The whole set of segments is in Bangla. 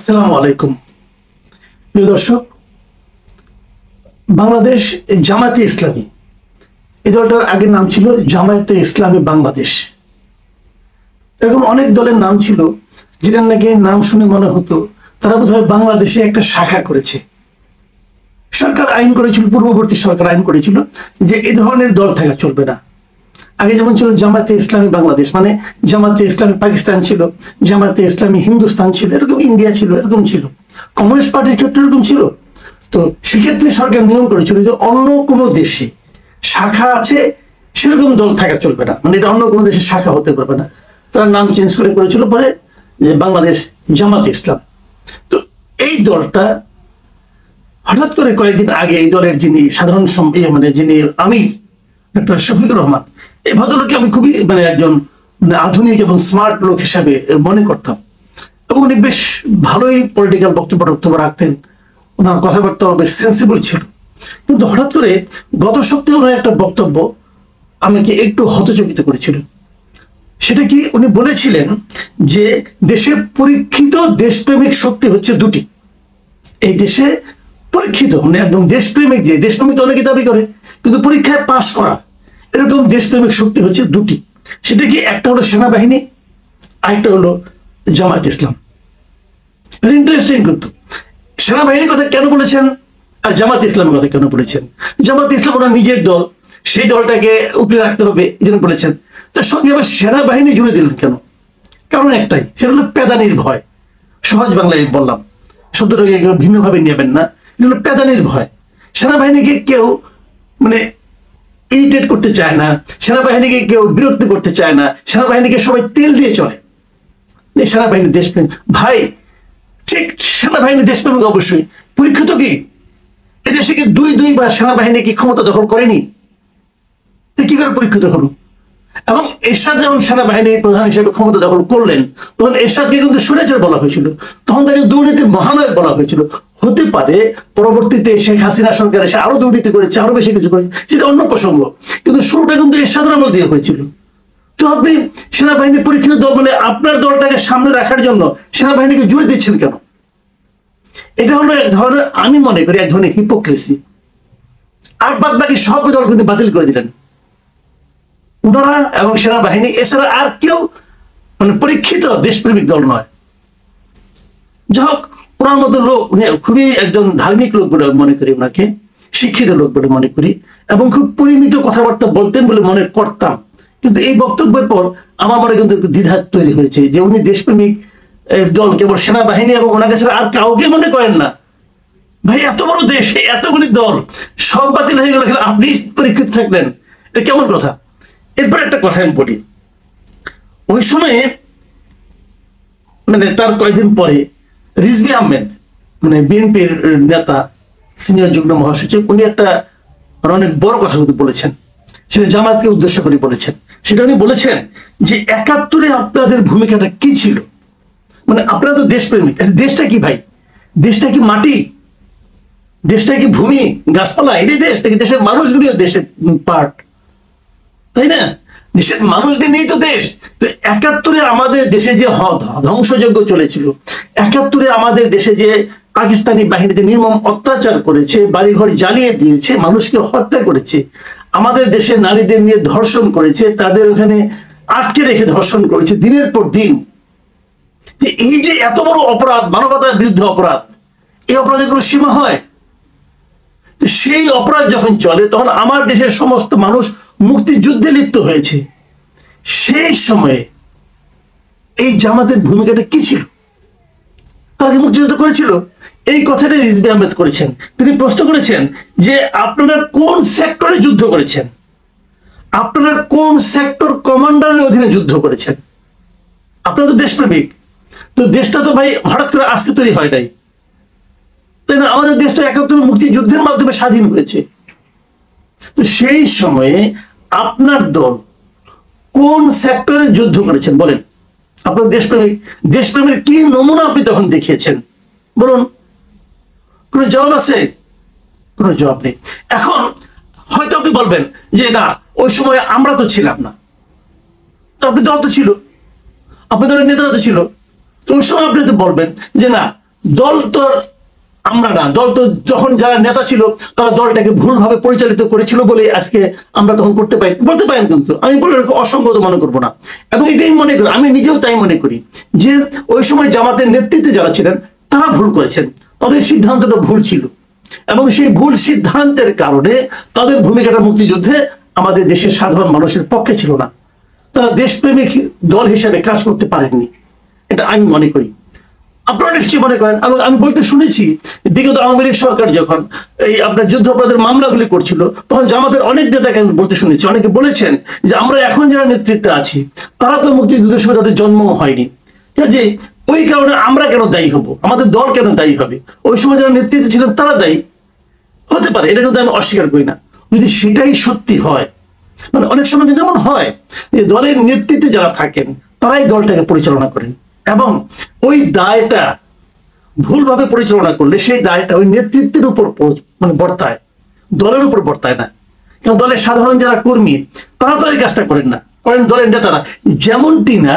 আসসালামু আলাইকুম প্রিয় দর্শক, বাংলাদেশ জামায়াতে ইসলামী এই দলটার আগের নাম ছিল জামায়াতে ইসলামী বাংলাদেশ। এরকম অনেক দলের নাম ছিল যেটার নাকি নাম শুনে মনে হতো তারা বোধহয় বাংলাদেশে একটা শাখা করেছে। সরকার আইন করেছিল, পূর্ববর্তী সরকার আইন করেছিল যে এই ধরনের দল থাকা চলবে না। আগে যেমন ছিল জামায়াতে ইসলামী বাংলাদেশ, মানে জামায়াতে ইসলামী পাকিস্তান ছিল, জামায়াতে ইসলামী হিন্দুস্তান ছিল, এরকম ইন্ডিয়া ছিল, এরকম ছিল। কমিউনিস্ট পার্টির ক্ষেত্রে এরকম ছিল। তো সেক্ষেত্রে সরকার নিয়ম করেছিল যে অন্য কোনো দেশে শাখা আছে সেরকম দল থাকা চলবে না, মানে এটা অন্য কোনো দেশে শাখা হতে পারবে না। তারা নাম চেঞ্জ করে করেছিল পরে যে বাংলাদেশ জামায়াতে ইসলাম। তো এই দলটা হঠাৎ করে কয়েকদিন আগে এই দলের যিনি সাধারণ যিনি আমির ডক্টর শফিকুর রহমান, এই ভদ্রলোককে আমি খুবই একজন আধুনিক এবং স্মার্ট লোক হিসাবে মনে করতাম এবং উনি বেশ ভালোই পলিটিক্যাল বক্তব্য রাখতেন। ওনার কথাবার্তা বেশ সেন্সিবল ছিল। কিন্তু হঠাৎ করে গত সপ্তাহে ওনার একটা বক্তব্য আমাকে একটু হতচকিত করেছিল। সেটা কি, উনি বলেছিলেন যে দেশে পরীক্ষিত দেশপ্রেমিক শক্তি হচ্ছে দুটি। এই দেশে পরীক্ষিত একদম দেশপ্রেমিক, যে দেশপ্রেমিক অনেকে দাবি করে কিন্তু পরীক্ষায় পাশ করা, এরকম দেশপ্রেমিক শক্তি হচ্ছে দুটি। সেটা কি, একটা হলো সেনাবাহিনী, আরেকটা হলো জামায়াত ইসলাম। ইন্টারেস্টিং কিন্তু সেনাবাহিনীর কথা কেন বলেছেন আর জামায়াত ইসলামের কথা কেন বলেছেন? জামায়াত ইসলাম ওনার নিজের দল, সেই দলটাকে উপরে রাখতে হবে এই জন্য বলেছেন। তার সঙ্গে আবার সেনাবাহিনী জুড়ে দিলেন কেন? কারণ একটাই, সেটা হলো পেদানির ভয়। সহজ বাংলায় বললাম, শব্দটাকে কেউ ভিন্নভাবে নেবেন না। এটা হলো পেদানির ভয়। সেনাবাহিনীকে কেউ ইরিটেট করতে চায় না, সেনাবাহিনীকে কেউ বিরক্ত করতে চায় না, সেনাবাহিনীকে সবাই তেল দিয়ে চলে। সেনাবাহিনী দেশপ্রেম ভাই, ঠিক সেনাবাহিনী দেশপ্রেমিক অবশ্যই। পরীক্ষিত কি, এদেশে কি দুইবার সেনাবাহিনী কি ক্ষমতা দখল করেনি? কি করে পরীক্ষিত হলো? এবং এরশাদ যখন সেনাবাহিনীর প্রধান হিসেবে ক্ষমতা দখল করলেন তখন এরশাদকে কিন্তু স্বৈরাচার বলা হয়েছিল, তখন তাকে দুর্নীতির মহানায়ক বলা হয়েছিল। হতে পারে পরবর্তীতে শেখ হাসিনা সরকার এসে আরো দুর্নীতি করেছে, আরো বেশি কিছু করেছে, সেটা অন্য প্রসঙ্গ। কিন্তু শুরুটা কিন্তু এরশাদের আমল দিয়ে হয়েছিল। তো আপনি সেনাবাহিনী পরীক্ষিত দল আপনার দলটাকে সামনে রাখার জন্য সেনাবাহিনীকে জুড়ে দিচ্ছেন কেন? এটা হলো এক ধরনের, আমি মনে করি এক ধরনের হিপোক্রেসি। আর বাদ বাকি সব দল কিন্তু বাতিল করে দিলেন ওনারা এবং সেনাবাহিনী, এছাড়া আর কেউ পরীক্ষিত দেশপ্রেমিক দল নয়। যাই হোক, ওনার মতো লোক, উনি খুবই একজন ধার্মিক লোক বলে মনে করি, ওনাকে শিক্ষিত লোক বলে মনে করি এবং খুব পরিমিত কথাবার্তা বলতেন বলে মনে করতাম। কিন্তু এই বক্তব্যের পর আমার মনে কিন্তু দ্বিধা তৈরি হয়েছে যে উনি দেশপ্রেমিক দল কেবল সেনাবাহিনী এবং ওনাকে ছাড়া আর কাউকে মনে করেন না। ভাই, এত বড় দেশ, এতগুলি দল, সব বাতিল হয়ে গেল, আপনি পরীক্ষিত থাকলেন, এটা কেমন কথা? এরপর একটা কথা আমি বলি, ওই সময়ে তার কয়েকদিন পরে রিজভী আহমেদ বিএনপির নেতা, সিনিয়র যুগ্ম মহাসচিব, উনি একটা অনেক বড় কথা কিন্তু বলেছেন। সেটা জামায়াতকে উদ্দেশ্য করে বলেছেন। সেটা উনি বলেছেন যে 71-এ আপনাদের ভূমিকাটা কি ছিল? আপনারা তো দেশপ্রেমিক। দেশটা কি ভাই? দেশটা কি মাটি? দেশটা কি ভূমি, গাছপালা? এটাই দেশ নাকি দেশের মানুষগুলিও দেশের পার্ট, তাই না? দেশের মানুষদের নিয়েই তো দেশ। তো 71-এ আমাদের দেশে যে ধ্বংসযজ্ঞ চলেছিল, 71-এ আমাদের দেশে যে পাকিস্তানি বাহিনীতে নির্মম অত্যাচার করেছে, বাড়িঘর জ্বালিয়ে দিয়েছে, মানুষকে হত্যা করেছে, আমাদের দেশে নারীদের নিয়ে ধর্ষণ করেছে, তাদের ওখানে আটকে রেখে ধর্ষণ করেছে দিনের পর দিন। যে এই যে এত বড় অপরাধ, মানবতার বিরুদ্ধে অপরাধ, এই অপরাধের কোনো সীমা হয়? তো সেই অপরাধ যখন চলে তখন আমার দেশের সমস্ত মানুষ মুক্তিযুদ্ধে লিপ্ত হয়েছে। সেই সময়ে এই জামাতের ভূমিকাটা কি ছিল? তারা কি মুক্তিযুদ্ধ করেছিল? এই কথাটা রিজভী আহমেদ করেছেন। তিনি প্রশ্ন করেছেন যে আপনারা কোন সেক্টরে যুদ্ধ করেছেন, আপনারা কোন সেক্টর কমান্ডারের অধীনে যুদ্ধ করেছেন? আপনারা তো দেশপ্রেমিক। তো দেশটা তো ভাই হঠাৎ করে আজকে তৈরি হয় নাই, তাই না? আমাদের দেশটা 71 মুক্তিযুদ্ধের মাধ্যমে স্বাধীন হয়েছে। তো সেই সময়ে আপনার দল কোন সেক্টরে যুদ্ধ করেছেন বলেন? আপনার দেশপ্রেমের কি নমুনা আপনি তখন দেখিয়েছেন বলুন? কোনো জবাব আছে? কোনো জবাব নেই। এখন হয়তো আপনি বলবেন যে না, ওই সময় আমরা তো ছিলাম না। তো আপনি দল তো ছিল, আপনাদের নেতারা তো ছিল, তো ওই সময় আপনি তো বলবেন যে না, দল তো আমরা না, দল তো যখন যারা নেতা ছিল তারা দলটাকে ভুলভাবে পরিচালিত করেছিল বলে আজকে আমরা তখন করতে পারি, বলতে পারেন, কিন্তু আমি বলে অসঙ্গত মনে করবো না। এবং এটাই মনে করি, আমি নিজেও তাই মনে করি যে ওই সময় জামাতের নেতৃত্বে যারা ছিলেন তারা ভুল করেছেন, তাদের সিদ্ধান্তটা ভুল ছিল, এবং সেই ভুল সিদ্ধান্তের কারণে তাদের ভূমিকাটা মুক্তিযুদ্ধে আমাদের দেশের সাধারণ মানুষের পক্ষে ছিল না, তারা দেশপ্রেমিক দল হিসেবে কাজ করতে পারেননি, এটা আমি মনে করি। আপনারা নিশ্চয়ই মনে করেন, এবং আমি বলতে শুনেছি বিগত আওয়ামী লীগ সরকার যখন এই আপনার যুদ্ধাপরাধের মামলাগুলি করছিল তখন জামাতের অনেক নেতাকে আমি বলতে শুনেছি, অনেকে বলেছেন যে আমরা এখন যারা নেতৃত্বে আছি তারা তো মুক্তিযুদ্ধের সময় তাদের জন্ম হয়নি, ঠিক আছে, ওই কারণে আমরা কেন দায়ী হব, আমাদের দল কেন দায়ী হবে, ওই সময় যারা নেতৃত্বে ছিলেন তারা দায়ী হতে পারে, এটা কিন্তু আমি অস্বীকার করি না। যদি সেটাই সত্যি হয়, মানে অনেক সময় কিন্তু এমন হয় যে দলের নেতৃত্বে যারা থাকেন তারাই দলটাকে পরিচালনা করেন, এবং ওই দায়টা ভুলভাবে পরিচালনা করলে সেই দায়টা ওই নেতৃত্বের উপর মানে বর্তায়, দলের উপর বর্তায় না। কারণ দলের সাধারণ যারা কর্মী তারা তো এই কাজটা করেন না, করেন দলের নেতারা। যেমনটি না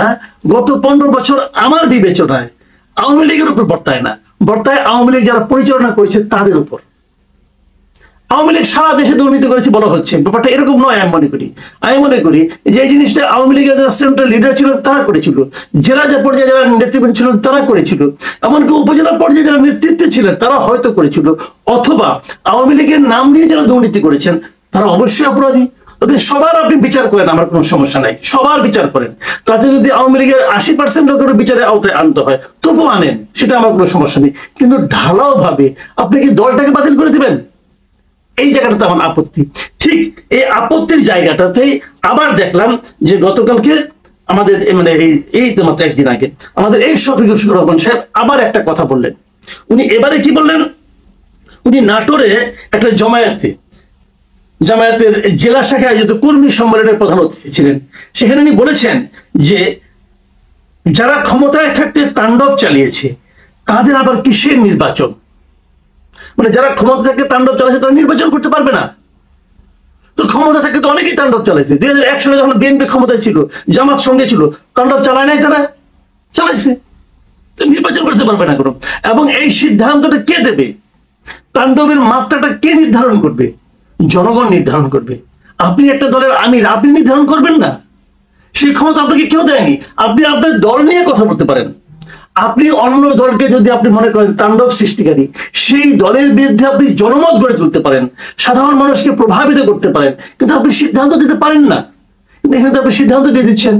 গত 15 বছর আমার বিবেচনায় আওয়ামী লীগের উপর বর্তায় না, বর্তায় আওয়ামী লীগ যারা পরিচালনা করেছে তাদের উপর। আওয়ামী লীগ সারা দেশে দুর্নীতি করেছে বলা হচ্ছে, ব্যাপারটা এরকম নয়। আমি মনে করি যে এই জিনিসটা আওয়ামী লীগের যারা সেন্ট্রাল লিডার ছিল তারা করেছিল, জেলা পর্যায়ে যারা নেতৃত্ব ছিলেন তারা করেছিল, এমনকি উপজেলা পর্যায়ে যারা নেতৃত্বে ছিলেন তারা হয়তো করেছিল, অথবা আওয়ামী লীগের নাম নিয়ে যারা দুর্নীতি করেছেন তারা অবশ্যই অপরাধী। তাদের সবার আপনি বিচার করেন, আমার কোনো সমস্যা নাই, সবার বিচার করেন, তাতে যদি আওয়ামী লীগের 80% লোকের বিচারে আওতায় আনতে হয় তবুও আনেন, সেটা আমার কোনো সমস্যা নেই, কিন্তু ঢালাও ভাবে আপনি কি দলটাকে বাতিল করে দিবেন? এই জায়গাটাতে আমার আপত্তি। ঠিক এই আপত্তির জায়গাটাতেই আবার দেখলাম যে গতকালকে আমাদের মানে এই তো মাত্র একদিন আগে আমাদের এই শফিকুর রহমান সাহেব আবার একটা কথা বললেন। উনি এবারে কি বললেন, উনি নাটোরে একটা জামায়াতের জেলা শাখায় আয়োজিত কর্মী সম্মেলনের প্রধান অতিথি ছিলেন, সেখানে উনি বলেছেন যে যারা ক্ষমতায় থাকতে তাণ্ডব চালিয়েছে তাদের আবার কিসের নির্বাচন, মানে যারা ক্ষমতা থেকে তাণ্ডব চালাচ্ছে তারা নির্বাচন করতে পারবে না। তো ক্ষমতা থেকে তো অনেকেই তাণ্ডব চালাইছে, 2001 সালে যখন বিএনপি ক্ষমতায় ছিল, জামাত সঙ্গে ছিল, তাণ্ডব চালায় নাই, তারা চালাইছে, নির্বাচন করতে পারবে না কোনো। এবং এই সিদ্ধান্তটা কে দেবে, তাণ্ডবের মাত্রাটা কে নির্ধারণ করবে? জনগণ নির্ধারণ করবে। আপনি একটা দলের আমির, আপনি নির্ধারণ করবেন না, সেই ক্ষমতা আপনাকে কেউ দেয়নি। আপনি আপনার দল নিয়ে কথা বলতে পারেন, আপনি অন্য দলকে যদি আপনি মনে করেন তাণ্ডব সৃষ্টিকারী, সেই দলের বিরুদ্ধে আপনি জনমত গড়ে তুলতে পারেন, সাধারণ মানুষকে প্রভাবিত করতে পারেন, কিন্তু আপনি সিদ্ধান্ত দিতে পারেন না। কিন্তু এখানে আপনি সিদ্ধান্ত দিয়ে দিচ্ছেন।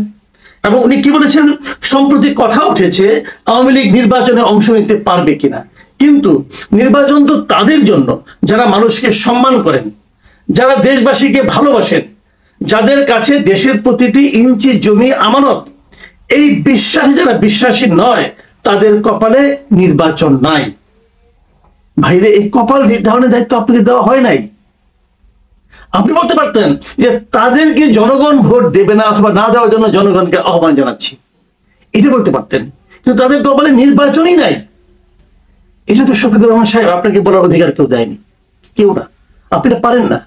এবং উনি কি বলেছেন, সম্প্রতি কথা উঠেছে আওয়ামী লীগ নির্বাচনে অংশ নিতে পারবে কিনা, কিন্তু নির্বাচন তো তাদের জন্য যারা মানুষকে সম্মান করেন, যারা দেশবাসীকে ভালোবাসেন, যাদের কাছে দেশের প্রতিটি ইঞ্চি জমি আমানত। এই বিশ্বাসে যারা বিশ্বাসী নয় তাদের কপালে নির্বাচন নাই। ভাইরে, এই কপাল নির্ধারণের দায়িত্ব আপনাকে দেওয়া হয় নাই। আপনি বলতে পারতেন যে তাদেরকে জনগণ ভোট দেবে না অথবা না দেওয়ার জন্য জনগণকে আহ্বান জানাচ্ছি, এটা বলতে পারতেন, কিন্তু তাদের কপালে নির্বাচনই নাই। এটা তো শফিকুর রহমান সাহেব আপনাকে বলার অধিকার কেউ দেয়নি, কেউ না, আপনি পারেন না।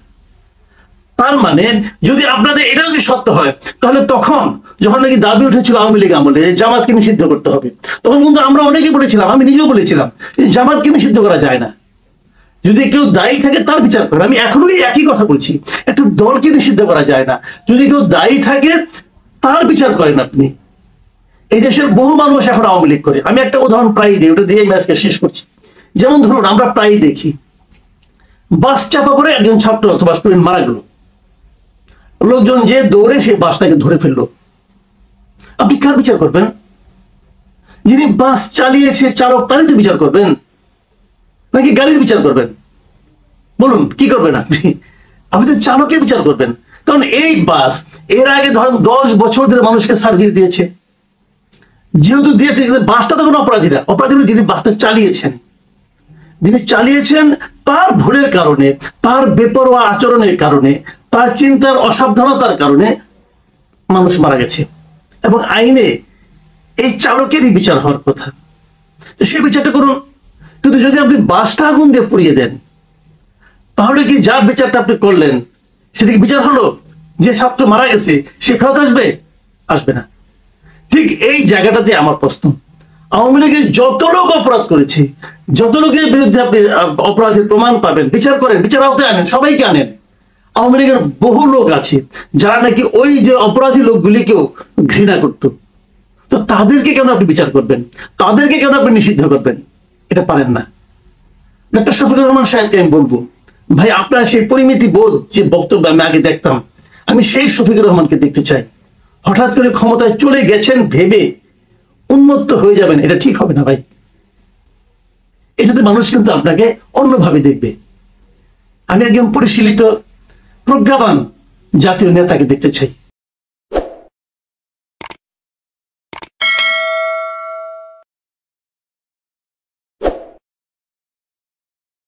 তার মানে যদি আপনাদের এটা যদি সত্য হয়, তাহলে তখন যখন নাকি দাবি উঠেছিল আওয়ামী লীগ আমলে জামাতকে নিষিদ্ধ করতে হবে, তখন কিন্তু আমরা অনেকেই বলেছিলাম, আমি নিজেও বলেছিলাম, জামাতকে নিষিদ্ধ করা যায় না, যদি কেউ দায়ী থাকে তার বিচার করেন। আমি এখনো একই কথা বলছি, একটা দলকে নিষিদ্ধ করা যায় না, যদি কেউ দায়ী থাকে তার বিচার করেন আপনি। এই দেশের বহু মানুষ এখন আওয়ামী লীগ করে। আমি একটা উদাহরণ প্রায়ই দিই, ওটা দিয়ে ম্যাচকে শেষ করছি। যেমন ধরুন, আমরা প্রায়ই দেখি বাস চাপা পড়ে একজন ছাত্র অথবা স্টুডেন্ট মারা গেল, লোকজন যে দৌড়ে সেই বাসটাকে ধরে ফেললো, আপনি কার বিচার করবেন? যিনি বাস চালিয়েছে চালক, তারই তো বিচার করবেন, নাকি গাড়ির বিচার করবেন? বলুন কি করবেন আপনি? আপনি তো চালকের বিচার করবেন, কারণ এই বাস এর আগে ধরেন 10 বছর ধরে মানুষকে সার্ভিস দিয়েছে, যেহেতু দিয়েছে, বাসটা তো কোনো অপরাধী না, অপরাধী হলো যিনি বাসটা চালিয়েছেন। যিনি চালিয়েছেন তার ভুলের কারণে, তার বেপরোয়া আচরণের কারণে, তার চিন্তার অসাবধানতার কারণে মানুষ মারা গেছে, এবং আইনে এই চালকেরই বিচার হওয়ার কথা, তো সেই বিচারটা করুন। কিন্তু যদি আপনি বাসটা আগুন দিয়ে পুড়িয়ে দেন, তাহলে কি যা বিচারটা আপনি করলেন সেটা কি বিচার হলো? যে ছাত্র মারা গেছে সে ফেরত আসবে? আসবে না। ঠিক এই জায়গাটাতে আমার প্রশ্ন, আওয়ামী লীগের যত লোক অপরাধ করেছে, যত লোকের বিরুদ্ধে আপনি অপরাধের প্রমাণ পাবেন, বিচার করেন, বিচার আওতায় আনেন, সবাইকে আনেন। আওয়ামী লীগের বহু লোক আছে যারা নাকি ওই যে অপরাধী লোকগুলিকেও ঘৃণা করত। তো তাদেরকে কেন আপনি বিচার করবেন? তাদেরকে কেন আপনি নিষিদ্ধ করবেন? এটা পারেন না। ডক্টর শফিকুর রহমান সাহেবকে আমি বলবো, ভাই আপনার সেই পরিমিতি বোধ যে বক্তব্য আমি আগে দেখতাম, আমি সেই শফিকুর রহমানকে দেখতে চাই। হঠাৎ করে ক্ষমতায় চলে গেছেন ভেবে উন্মত্ত হয়ে যাবেন, এটা ঠিক হবে না ভাই। এটাতে মানুষ কিন্তু আপনাকে অন্যভাবে দেখবে। আমি একজন পরিশীলিত প্রজ্ঞাবান জাতীয় নেতাকে দেখতে চাই।